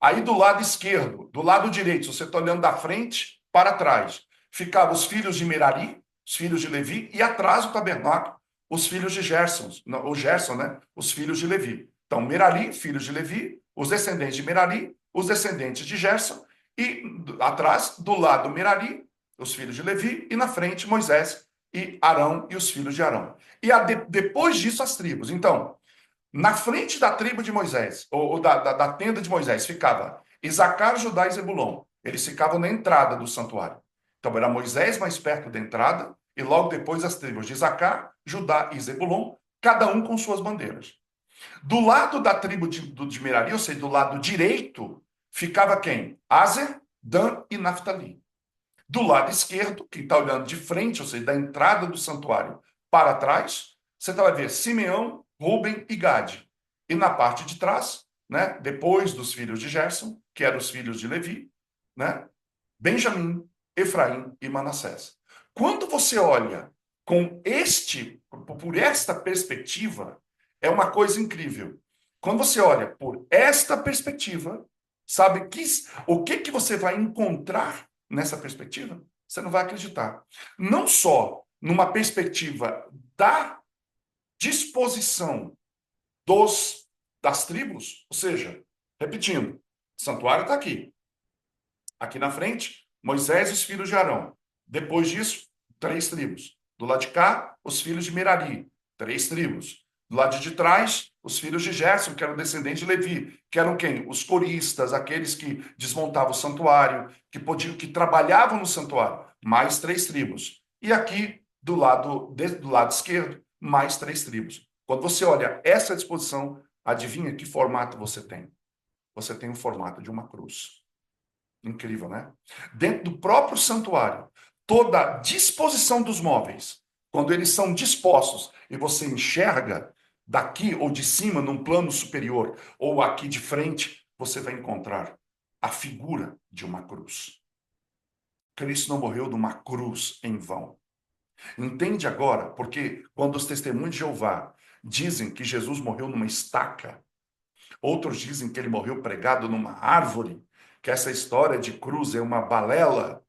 Aí do lado esquerdo, do lado direito, se você está olhando da frente para trás, ficavam os filhos de Merari, os filhos de Levi, e atrás do tabernáculo, os filhos de Gerson, o Gerson, né? Os filhos de Levi. Então, Merari, filhos de Levi, os descendentes de Merari, os descendentes de Gerson, e atrás, do lado Merari, os filhos de Levi, e na frente, Moisés e Arão e os filhos de Arão. E depois disso, as tribos. Então, na frente da tribo de Moisés, ou da tenda de Moisés, ficava Isacar, Judá e Zebulon. Eles ficavam na entrada do santuário. Então era Moisés mais perto da entrada, e logo depois as tribos de Isacar, Judá e Zebulon, cada um com suas bandeiras. Do lado da tribo de Merari, ou seja, do lado direito, ficava quem? Aser, Dan e Naftali. Do lado esquerdo, que está olhando de frente, ou seja, da entrada do santuário para trás, você vai ver Simeão, Ruben e Gade. E na parte de trás, né, depois dos filhos de Gerson, que eram os filhos de Levi, né, Benjamim, Efraim e Manassés. Quando você olha por esta perspectiva, é uma coisa incrível. Quando você olha por esta perspectiva, sabe o que você vai encontrar nessa perspectiva? Você não vai acreditar. Não só numa perspectiva da disposição das tribos, ou seja, repetindo, o santuário está aqui. Aqui na frente, Moisés e os filhos de Arão. Depois disso, 3 tribos. Do lado de cá, os filhos de Merari, 3 tribos. Do lado de trás, os filhos de Gerson, que eram descendentes de Levi, que eram quem? Os coristas, aqueles que desmontavam o santuário, que trabalhavam no santuário, mais 3 tribos. E aqui, do lado esquerdo, mais 3 tribos. Quando você olha essa disposição, adivinha que formato você tem? Você tem o formato de uma cruz. Incrível, né? Dentro do próprio santuário, toda a disposição dos móveis, quando eles são dispostos e você enxerga daqui ou de cima, num plano superior, ou aqui de frente, você vai encontrar a figura de uma cruz. Cristo não morreu numa cruz em vão. Entende agora? Porque quando os testemunhos de Jeová dizem que Jesus morreu numa estaca, outros dizem que ele morreu pregado numa árvore, que essa história de cruz é uma balela.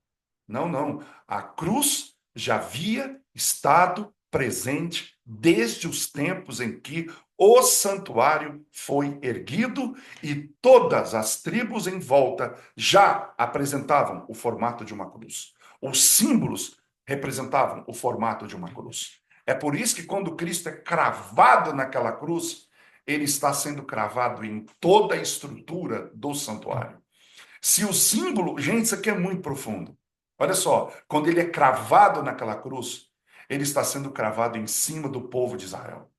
Não, não. A cruz já havia estado presente desde os tempos em que o santuário foi erguido e todas as tribos em volta já apresentavam o formato de uma cruz. Os símbolos representavam o formato de uma cruz. É por isso que quando Cristo é cravado naquela cruz, ele está sendo cravado em toda a estrutura do santuário. Se o símbolo, gente, isso aqui é muito profundo. Olha só, quando ele é cravado naquela cruz, ele está sendo cravado em cima do povo de Israel,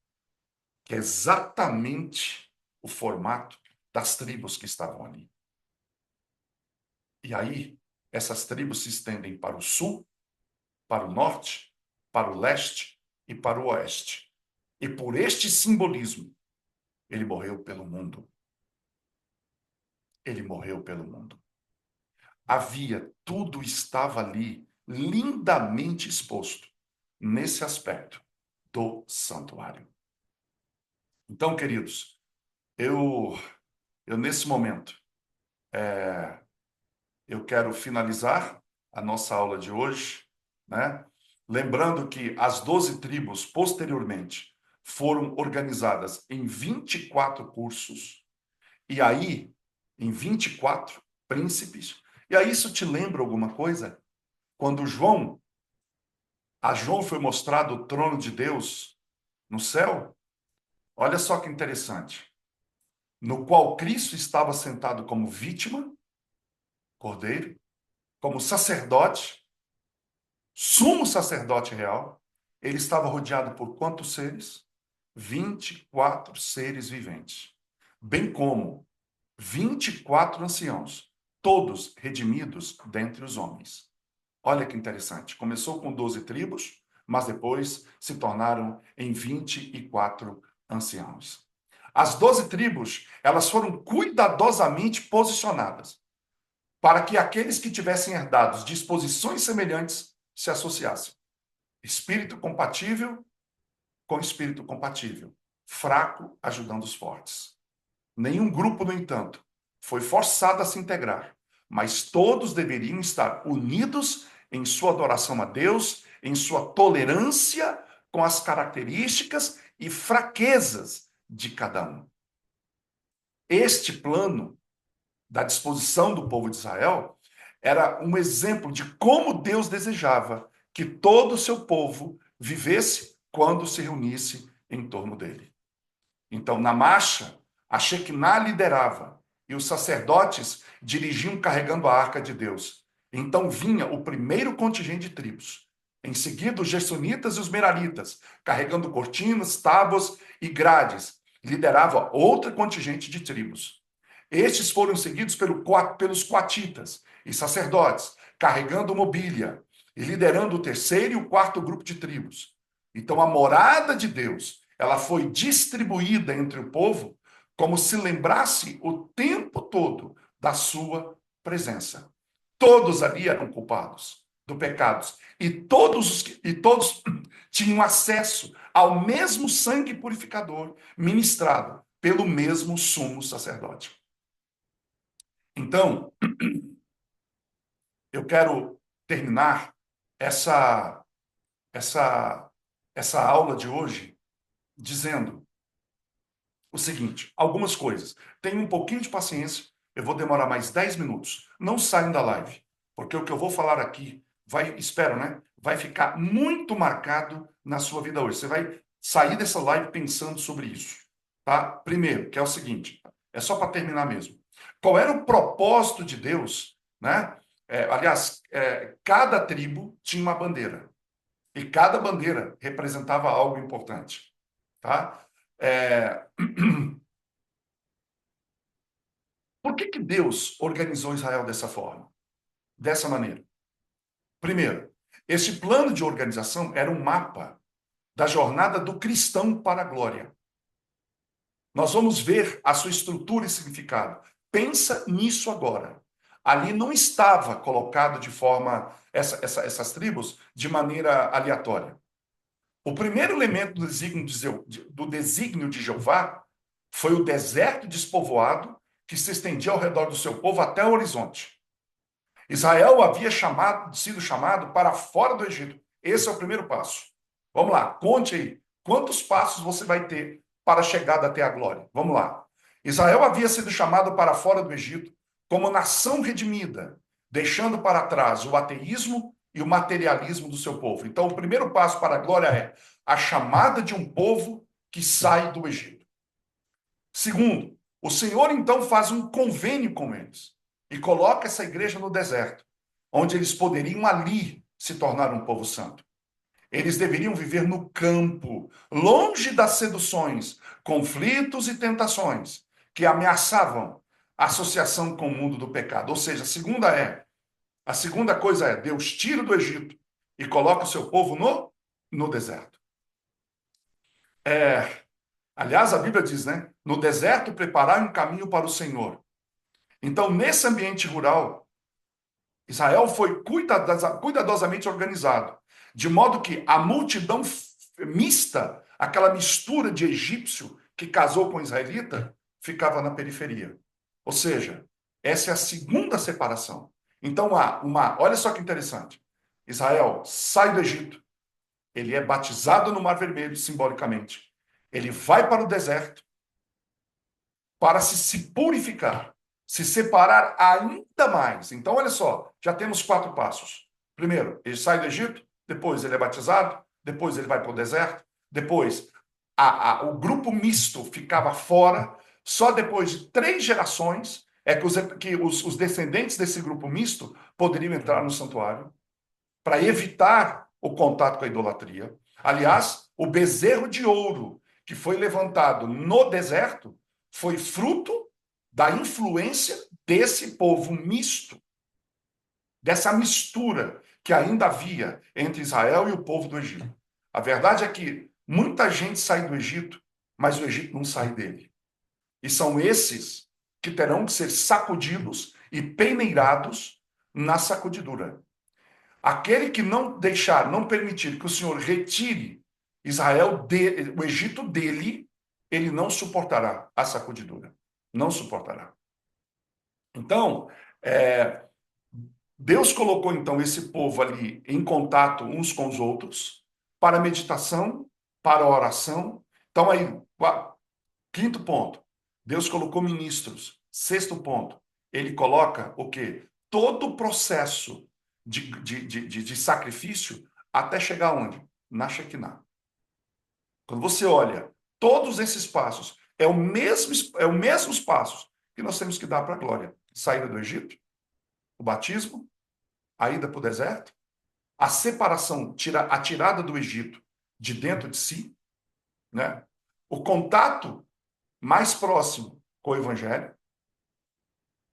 que é exatamente o formato das tribos que estavam ali. E aí, essas tribos se estendem para o sul, para o norte, para o leste e para o oeste. E por este simbolismo, ele morreu pelo mundo. Ele morreu pelo mundo. Havia, tudo estava ali, lindamente exposto, nesse aspecto do santuário. Então, queridos, eu nesse momento, eu quero finalizar a nossa aula de hoje, né? Lembrando que as 12 tribos, posteriormente, foram organizadas em 24 cursos, e aí, em 24 príncipes. E aí, isso te lembra alguma coisa? Quando a João foi mostrado o trono de Deus no céu, olha só que interessante, no qual Cristo estava sentado como vítima, cordeiro, como sacerdote, sumo sacerdote real. Ele estava rodeado por quantos seres? 24 seres viventes, bem como 24 anciãos, todos redimidos dentre os homens. Olha que interessante. Começou com 12 tribos, mas depois se tornaram em 24 anciãos. As 12 tribos, elas foram cuidadosamente posicionadas para que aqueles que tivessem herdado disposições semelhantes se associassem. Espírito compatível com espírito compatível. Fraco ajudando os fortes. Nenhum grupo, no entanto, foi forçado a se integrar, mas todos deveriam estar unidos em sua adoração a Deus, em sua tolerância com as características e fraquezas de cada um. Este plano da disposição do povo de Israel era um exemplo de como Deus desejava que todo o seu povo vivesse quando se reunisse em torno dele. Então, na marcha, a Shekinah liderava e os sacerdotes dirigiam carregando a arca de Deus. Então vinha o primeiro contingente de tribos. Em seguida, os gersonitas e os meraritas, carregando cortinas, tábuas e liderava outro contingente de tribos. Estes foram seguidos pelos coatitas e sacerdotes, carregando mobília e liderando o terceiro e o quarto grupo de tribos. Então, a morada de Deus, ela foi distribuída entre o povo como se lembrasse o tempo todo da sua presença. Todos ali eram culpados do pecado e todos tinham acesso ao mesmo sangue purificador ministrado pelo mesmo sumo sacerdote. Então, eu quero terminar essa essa essa aula de hoje dizendo o seguinte, algumas coisas. Tenha um pouquinho de paciência, eu vou demorar mais 10 minutos. Não saiam da live, porque o que eu vou falar aqui espero, né? Vai ficar muito marcado na sua vida hoje. Você vai sair dessa live pensando sobre isso, tá? Primeiro, que é o seguinte, é só para terminar mesmo. Qual era o propósito de Deus, né? Aliás, cada tribo tinha uma bandeira. E cada bandeira representava algo importante, tá? É... Por que Deus organizou Israel dessa forma? Dessa maneira. Primeiro, esse plano de organização era um mapa da jornada do cristão para a glória. Nós vamos ver a sua estrutura e significado. Pensa nisso agora. Ali não estava colocado de forma, essas tribos, de maneira aleatória. O primeiro elemento do desígnio de Jeová foi o deserto despovoado que se estendia ao redor do seu povo até o horizonte. Israel havia sido chamado para fora do Egito. Esse é o primeiro passo. Vamos lá, conte aí. Quantos passos você vai ter para a chegada até a glória? Vamos lá. Israel havia sido chamado para fora do Egito como nação redimida, deixando para trás o ateísmo e o materialismo do seu povo. Então, o primeiro passo para a glória é a chamada de um povo que sai do Egito. Segundo, o Senhor então faz um convênio com eles e coloca essa igreja no deserto, onde eles poderiam ali se tornar um povo santo. Eles deveriam viver no campo, longe das seduções, conflitos e tentações que ameaçavam a associação com o mundo do pecado. Ou seja, a segunda coisa é Deus tira do Egito e coloca o seu povo no deserto. Aliás, a Bíblia diz, né? No deserto preparai um caminho para o Senhor. Então, nesse ambiente rural, Israel foi cuidadosamente organizado, de modo que a multidão mista, aquela mistura de egípcio que casou com israelita, ficava na periferia. Ou seja, essa é a segunda separação. Então, olha só que interessante. Israel sai do Egito, ele é batizado no Mar Vermelho, simbolicamente. Ele vai para o deserto para se purificar, se separar ainda mais. Então, olha só, já temos 4 passos. Primeiro, ele sai do Egito, depois ele é batizado, depois ele vai para o deserto, depois o grupo misto ficava fora, só depois de 3 gerações é que os descendentes desse grupo misto poderiam entrar no santuário para evitar o contato com a idolatria. Aliás, o bezerro de ouro que foi levantado no deserto foi fruto da influência desse povo misto, dessa mistura que ainda havia entre Israel e o povo do Egito. A verdade é que muita gente sai do Egito, mas o Egito não sai dele. E são esses que terão que ser sacudidos e peneirados na sacudidura. Aquele que não deixar, não permitir que o Senhor retire o Egito dele, ele não suportará a sacudidura. Não suportará. Então, Deus colocou então esse povo ali em contato uns com os outros, para meditação, para oração. Então, aí, quinto ponto, Deus colocou ministros. Sexto ponto, ele coloca o quê? Todo o processo de sacrifício até chegar onde? Na Shekinah. Quando você olha todos esses passos, é o mesmos passos que nós temos que dar para a glória. Saída do Egito, o batismo, a ida para o deserto, a separação, a tirada do Egito de dentro de si, né? O contato mais próximo com o Evangelho,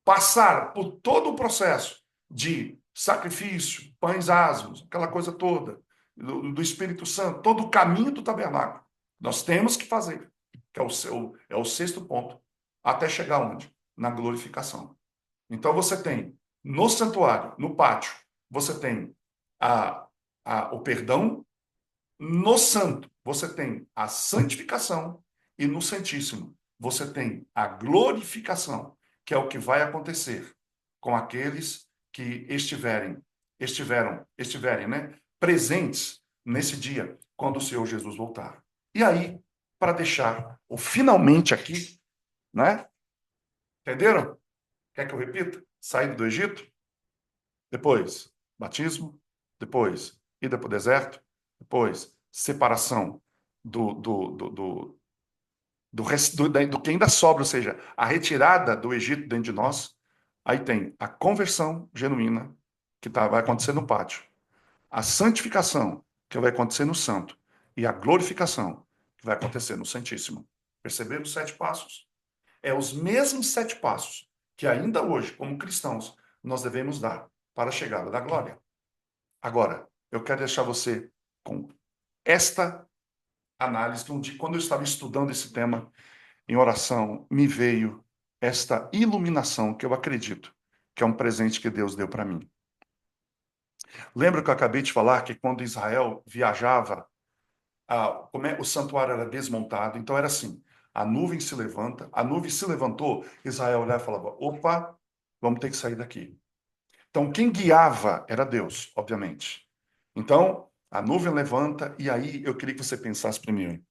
passar por todo o processo de sacrifício, pães asmos, aquela coisa toda, do Espírito Santo, todo o caminho do tabernáculo. Nós temos que fazer, que é o sexto ponto, até chegar onde? Na glorificação. Então você tem no santuário, no pátio, você tem o perdão, no santo você tem a santificação e no santíssimo você tem a glorificação, que é o que vai acontecer com aqueles que estiverem, né, presentes nesse dia, quando o Senhor Jesus voltar. E aí, para deixar o finalmente aqui, né? Entenderam? Quer que eu repita? Saída do Egito, depois batismo, depois ida para o deserto, depois separação do que ainda sobra, ou seja, a retirada do Egito dentro de nós. Aí tem a conversão genuína, que vai acontecer no pátio, a santificação, que vai acontecer no santo, e a glorificação, que vai acontecer no Santíssimo. Perceberam os 7 passos? É os mesmos 7 passos que ainda hoje, como cristãos, nós devemos dar para a chegada da glória. Agora, eu quero deixar você com esta análise, que quando eu estava estudando esse tema em oração, me veio esta iluminação que eu acredito que é um presente que Deus deu para mim. Lembra que eu acabei de falar que quando Israel viajava, o santuário era desmontado, então era assim, a nuvem se levanta, a nuvem se levantou, Israel olhava e falava, opa, vamos ter que sair daqui. Então quem guiava era Deus, obviamente. Então, a nuvem levanta, e aí eu queria que você pensasse primeiro,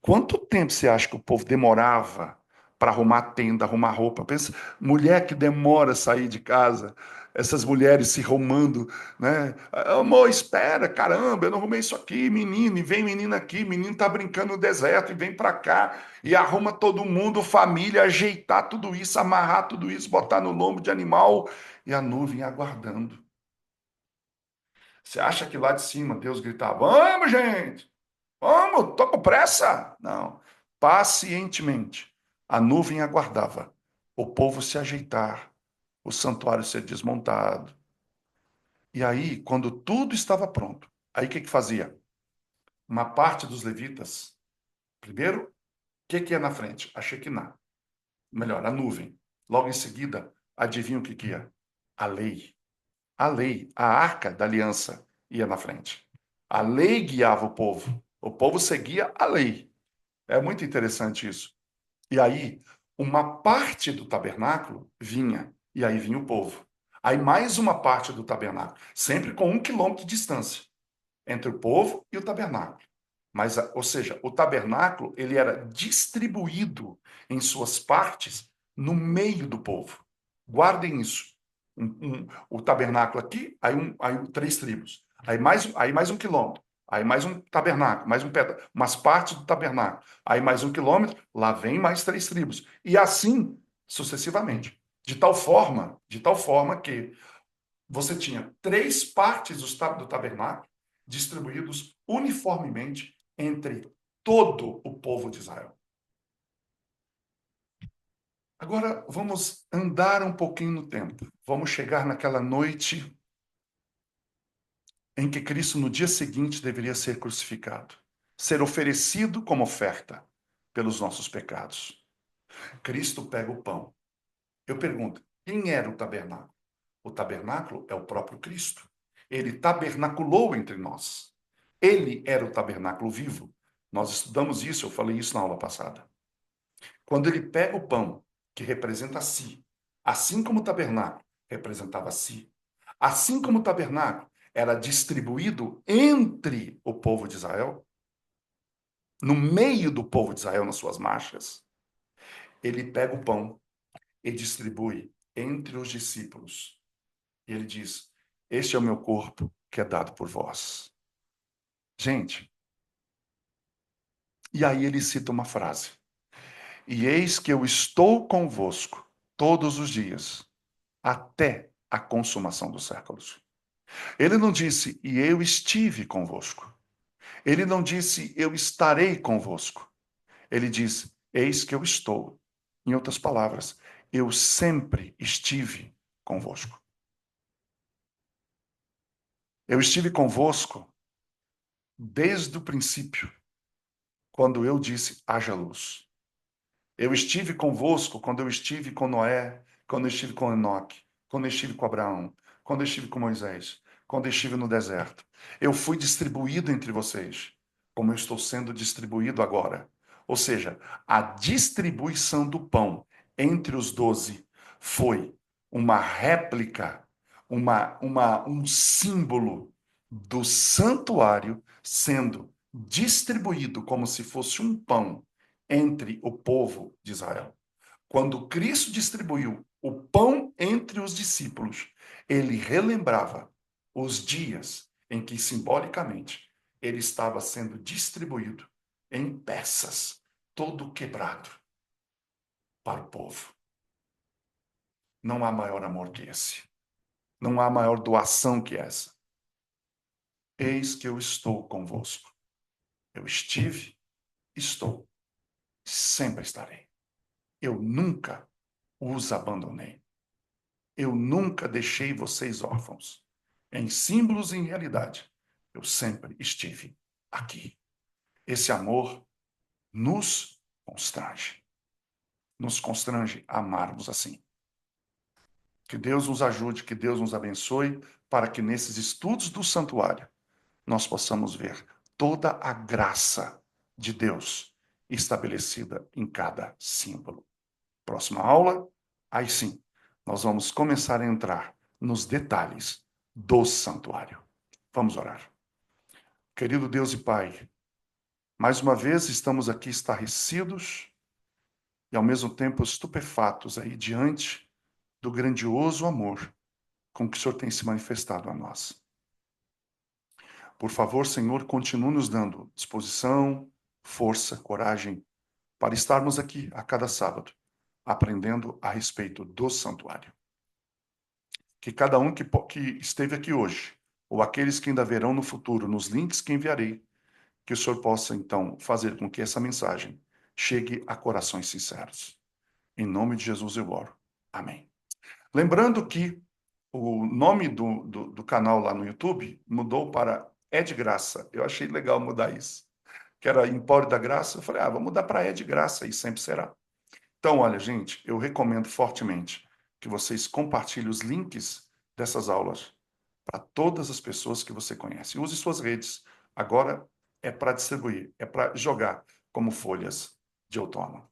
quanto tempo você acha que o povo demorava para arrumar tenda, arrumar roupa? Pensa, mulher que demora a sair de casa, essas mulheres se arrumando, né? Amor, espera, caramba, eu não arrumei isso aqui, menino, e vem menino aqui, menino tá brincando no deserto, e vem pra cá, e arruma todo mundo, família, ajeitar tudo isso, amarrar tudo isso, botar no lombo de animal, e a nuvem aguardando. Você acha que lá de cima Deus gritava, vamos, gente, vamos, tô com pressa? Não, pacientemente, a nuvem aguardava, o povo se ajeitar, o santuário ser desmontado. E aí, quando tudo estava pronto, aí o que que fazia? Uma parte dos levitas, primeiro, o que que ia na frente? A Shekinah, melhor, a nuvem. Logo em seguida, adivinha o que que ia? A lei. A lei, a arca da aliança ia na frente. A lei guiava o povo seguia a lei. É muito interessante isso. E aí, uma parte do tabernáculo vinha, e aí vinha o povo. Aí mais uma parte do tabernáculo, sempre com 1 quilômetro de distância entre o povo e o tabernáculo. Mas, ou seja, o tabernáculo ele era distribuído em suas partes no meio do povo. Guardem isso. O tabernáculo aqui, aí três tribos. Aí mais 1 quilômetro. Aí mais um tabernáculo, mais umas partes do tabernáculo. Aí mais 1 quilômetro, lá vem mais três tribos. E assim sucessivamente. De tal forma que você tinha três partes do tabernáculo distribuídos uniformemente entre todo o povo de Israel. Agora vamos andar um pouquinho no tempo. Vamos chegar naquela noite em que Cristo, no dia seguinte, deveria ser crucificado, ser oferecido como oferta pelos nossos pecados. Cristo pega o pão. Eu pergunto, quem era o tabernáculo? O tabernáculo é o próprio Cristo. Ele tabernaculou entre nós. Ele era o tabernáculo vivo. Nós estudamos isso, eu falei isso na aula passada. Quando ele pega o pão, que representa a si, assim como o tabernáculo representava a si, assim como o tabernáculo era distribuído entre o povo de Israel, no meio do povo de Israel nas suas marchas, ele pega o pão e distribui entre os discípulos. E ele diz: Este é o meu corpo que é dado por vós. Gente, e aí ele cita uma frase: E eis que eu estou convosco todos os dias, até a consumação dos séculos. Ele não disse, e eu estive convosco. Ele não disse, eu estarei convosco. Ele diz, eis que eu estou. Em outras palavras, eu sempre estive convosco. Eu estive convosco desde o princípio, quando eu disse, haja luz. Eu estive convosco quando eu estive com Noé, quando eu estive com Enoque, quando eu estive com Abraão, quando eu estive com Moisés, quando eu estive no deserto. Eu fui distribuído entre vocês, como eu estou sendo distribuído agora. Ou seja, a distribuição do pão entre os 12 foi uma réplica, um símbolo do santuário sendo distribuído como se fosse um pão entre o povo de Israel. Quando Cristo distribuiu o pão entre os discípulos, ele relembrava os dias em que, simbolicamente, ele estava sendo distribuído em peças, todo quebrado, para o povo. Não há maior amor que esse. Não há maior doação que essa. Eis que eu estou convosco. Eu estive, estou, sempre estarei. Eu nunca os abandonei. Eu nunca deixei vocês órfãos. Em símbolos e em realidade, eu sempre estive aqui. Esse amor nos constrange. Nos constrange a amarmos assim. Que Deus nos ajude, que Deus nos abençoe, para que nesses estudos do santuário nós possamos ver toda a graça de Deus estabelecida em cada símbolo. Próxima aula, aí sim, nós vamos começar a entrar nos detalhes do santuário. Vamos orar. Querido Deus e Pai, mais uma vez estamos aqui estarrecidos e ao mesmo tempo estupefatos aí diante do grandioso amor com que o Senhor tem se manifestado a nós. Por favor, Senhor, continue nos dando disposição, força, coragem para estarmos aqui a cada sábado, aprendendo a respeito do santuário. Que cada um que esteve aqui hoje, ou aqueles que ainda verão no futuro, nos links que enviarei, que o Senhor possa, então, fazer com que essa mensagem chegue a corações sinceros. Em nome de Jesus eu oro. Amém. Lembrando que o nome do canal lá no YouTube mudou para É de Graça. Eu achei legal mudar isso. Que era Empório da Graça. Eu falei, vou mudar para É de Graça e sempre será. Então, olha, gente, eu recomendo fortemente que vocês compartilhem os links dessas aulas para todas as pessoas que você conhece. Use suas redes. Agora é para distribuir, é para jogar como folhas de outono.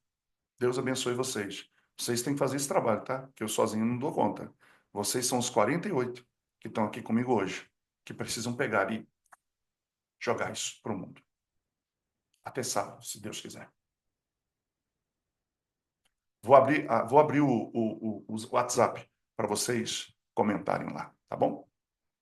Deus abençoe vocês. Vocês têm que fazer esse trabalho, tá? Que eu sozinho não dou conta. Vocês são os 48 que estão aqui comigo hoje, que precisam pegar e jogar isso para o mundo. Até sábado, se Deus quiser. Vou abrir o WhatsApp para vocês comentarem lá, tá bom?